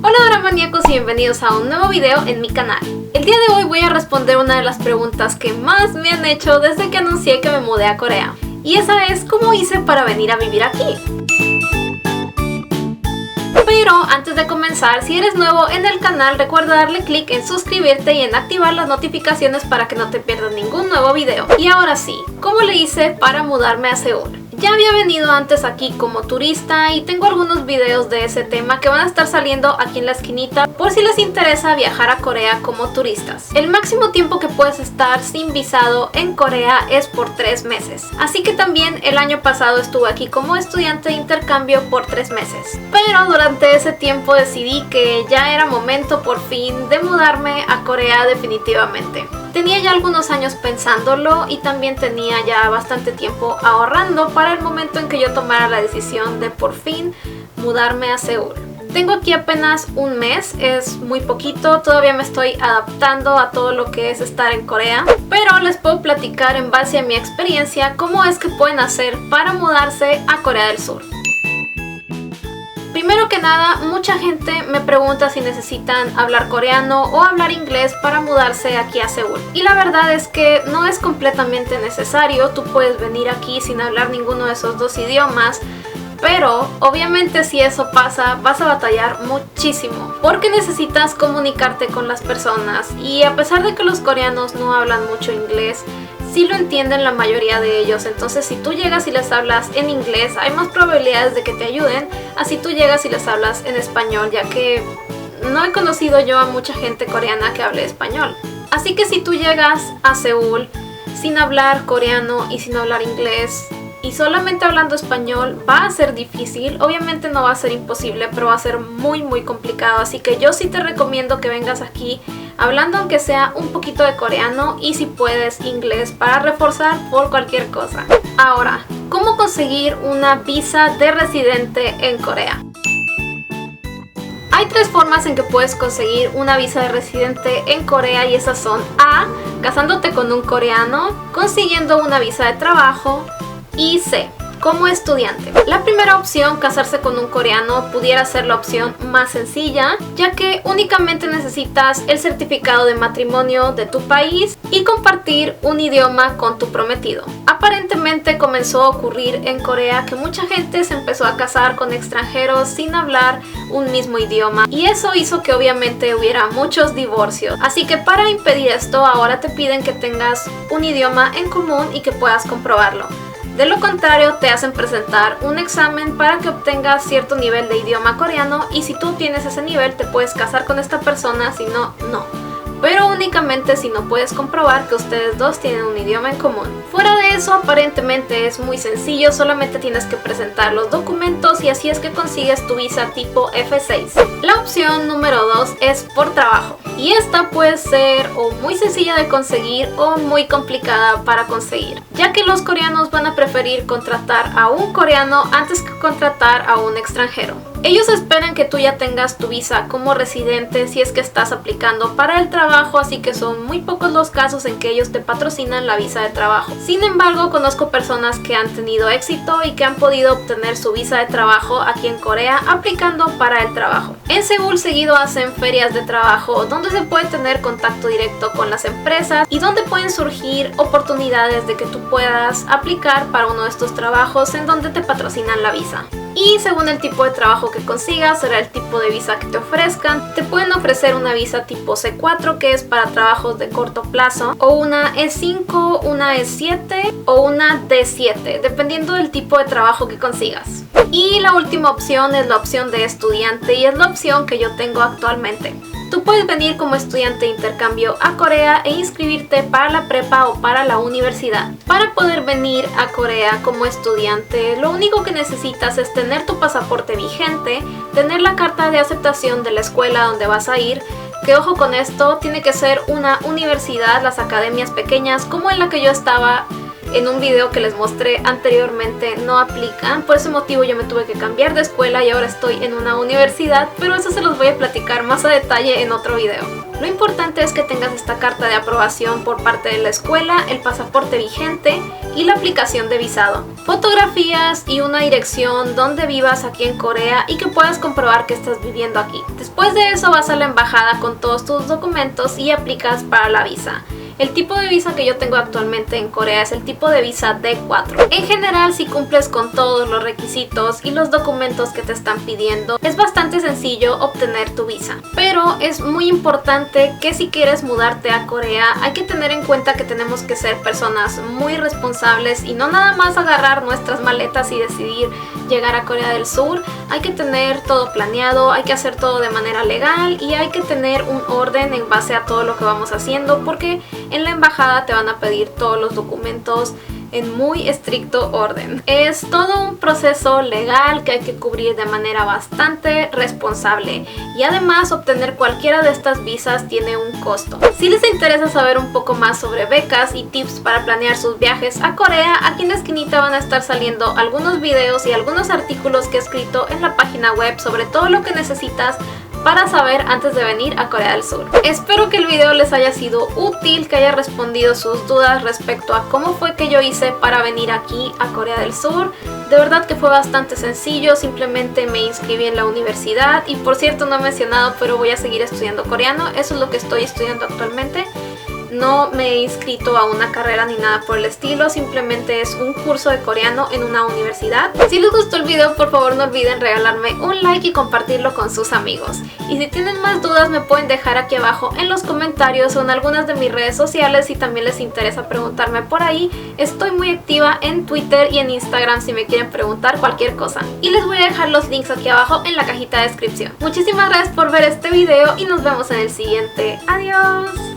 Hola Dramaniacos y bienvenidos a un nuevo video en mi canal. El día de hoy voy a responder una de las preguntas que más me han hecho desde que anuncié que me mudé a Corea. Y esa es, ¿cómo hice para venir a vivir aquí? Pero antes de comenzar, si eres nuevo en el canal, recuerda darle clic en suscribirte y en activar las notificaciones para que no te pierdas ningún nuevo video. Y ahora sí, ¿cómo le hice para mudarme a Seúl? Ya había venido antes aquí como turista y tengo algunos videos de ese tema que van a estar saliendo aquí en la esquinita por si les interesa viajar a Corea como turistas. El máximo tiempo que puedes estar sin visado en Corea es por 3 meses. Así que también el año pasado estuve aquí como estudiante de intercambio por 3 meses. Pero durante ese tiempo decidí que ya era momento por fin de mudarme a Corea definitivamente. Tenía ya algunos años pensándolo y también tenía ya bastante tiempo ahorrando para el momento en que yo tomara la decisión de por fin mudarme a Seúl. Tengo aquí apenas un mes, es muy poquito, todavía me estoy adaptando a todo lo que es estar en Corea, pero les puedo platicar en base a mi experiencia cómo es que pueden hacer para mudarse a Corea del Sur. Primero que nada, mucha gente me pregunta si necesitan hablar coreano o hablar inglés para mudarse aquí a Seúl. Y la verdad es que no es completamente necesario, tú puedes venir aquí sin hablar ninguno de esos dos idiomas. Pero obviamente si eso pasa vas a batallar muchísimo porque necesitas comunicarte con las personas y a pesar de que los coreanos no hablan mucho inglés, sí lo entienden la mayoría de ellos. Entonces si tú llegas y les hablas en inglés hay más probabilidades de que te ayuden así tú llegas y les hablas en español, ya que no he conocido yo a mucha gente coreana que hable español. Así que si tú llegas a Seúl sin hablar coreano y sin hablar inglés y solamente hablando español va a ser difícil, obviamente no va a ser imposible, pero va a ser muy complicado, así que yo sí te recomiendo que vengas aquí hablando aunque sea un poquito de coreano y si puedes inglés para reforzar por cualquier cosa. Ahora, ¿cómo conseguir una visa de residente en Corea? Hay 3 formas en que puedes conseguir una visa de residente en Corea y esas son A. Casándote con un coreano, consiguiendo una visa de trabajo y C. Como estudiante. La primera opción, casarse con un coreano, pudiera ser la opción más sencilla, ya que únicamente necesitas el certificado de matrimonio de tu país y compartir un idioma con tu prometido. Aparentemente comenzó a ocurrir en Corea que mucha gente se empezó a casar con extranjeros sin hablar un mismo idioma y eso hizo que obviamente hubiera muchos divorcios. Así que para impedir esto ahora te piden que tengas un idioma en común y que puedas comprobarlo. De lo contrario, te hacen presentar un examen para que obtengas cierto nivel de idioma coreano y si tú tienes ese nivel te puedes casar con esta persona, si no, no. Pero únicamente si no puedes comprobar que ustedes dos tienen un idioma en común. Fuera de eso, aparentemente es muy sencillo, solamente tienes que presentar los documentos y así es que consigues tu visa tipo F6. La opción número 2 es por trabajo. Y esta puede ser o muy sencilla de conseguir o muy complicada para conseguir, ya que los coreanos van a preferir contratar a un coreano antes que contratar a un extranjero. Ellos esperan que tú ya tengas tu visa como residente si es que estás aplicando para el trabajo, así que son muy pocos los casos en que ellos te patrocinan la visa de trabajo. Sin embargo, conozco personas que han tenido éxito y que han podido obtener su visa de trabajo aquí en Corea aplicando para el trabajo. En Seúl seguido hacen ferias de trabajo donde se puede tener contacto directo con las empresas y donde pueden surgir oportunidades de que tú puedas aplicar para uno de estos trabajos en donde te patrocinan la visa. Y según el tipo de trabajo que consigas, será el tipo de visa que te ofrezcan. Te pueden ofrecer una visa tipo C4 que es para trabajos de corto plazo, o una E5, una E7 o una D7, dependiendo del tipo de trabajo que consigas. Y la última opción es la opción de estudiante y es la opción que yo tengo actualmente. Tú puedes venir como estudiante de intercambio a Corea e inscribirte para la prepa o para la universidad. Para poder venir a Corea como estudiante, lo único que necesitas es tener tu pasaporte vigente, tener la carta de aceptación de la escuela donde vas a ir, que ojo con esto, tiene que ser una universidad, las academias pequeñas como en la que yo estaba en un video que les mostré anteriormente no aplican. Por ese motivo yo me tuve que cambiar de escuela y ahora estoy en una universidad, pero eso se los voy a platicar más a detalle en otro video. Lo importante es que tengas esta carta de aprobación por parte de la escuela, el pasaporte vigente y la aplicación de visado, fotografías y una dirección donde vivas aquí en Corea y que puedas comprobar que estás viviendo aquí. Después de eso vas a la embajada con todos tus documentos y aplicas para la visa. El tipo de visa que yo tengo actualmente en Corea es el tipo de visa D4. En general, si cumples con todos los requisitos y los documentos que te están pidiendo, es bastante sencillo obtener tu visa. Pero es muy importante que si quieres mudarte a Corea, hay que tener en cuenta que tenemos que ser personas muy responsables y no nada más agarrar nuestras maletas y decidir llegar a Corea del Sur. Hay que tener todo planeado, hay que hacer todo de manera legal y hay que tener un orden en base a todo lo que vamos haciendo, porque en la embajada te van a pedir todos los documentos en muy estricto orden. Es todo un proceso legal que hay que cubrir de manera bastante responsable y además obtener cualquiera de estas visas tiene un costo. Si les interesa saber un poco más sobre becas y tips para planear sus viajes a Corea, aquí en la esquinita van a estar saliendo algunos videos y algunos artículos que he escrito en la página web sobre todo lo que necesitas para saber antes de venir a Corea del Sur. Espero que el video les haya sido útil, que haya respondido sus dudas respecto a cómo fue que yo hice para venir aquí a Corea del Sur. De verdad que fue bastante sencillo, simplemente me inscribí en la universidad y por cierto no he mencionado, pero voy a seguir estudiando coreano, eso es lo que estoy estudiando actualmente. No me he inscrito a una carrera ni nada por el estilo, simplemente es un curso de coreano en una universidad. Si les gustó el video, por favor no olviden regalarme un like y compartirlo con sus amigos. Y si tienen más dudas me pueden dejar aquí abajo en los comentarios o en algunas de mis redes sociales si también les interesa preguntarme por ahí. Estoy muy activa en Twitter y en Instagram si me quieren preguntar cualquier cosa. Y les voy a dejar los links aquí abajo en la cajita de descripción. Muchísimas gracias por ver este video y nos vemos en el siguiente. ¡Adiós!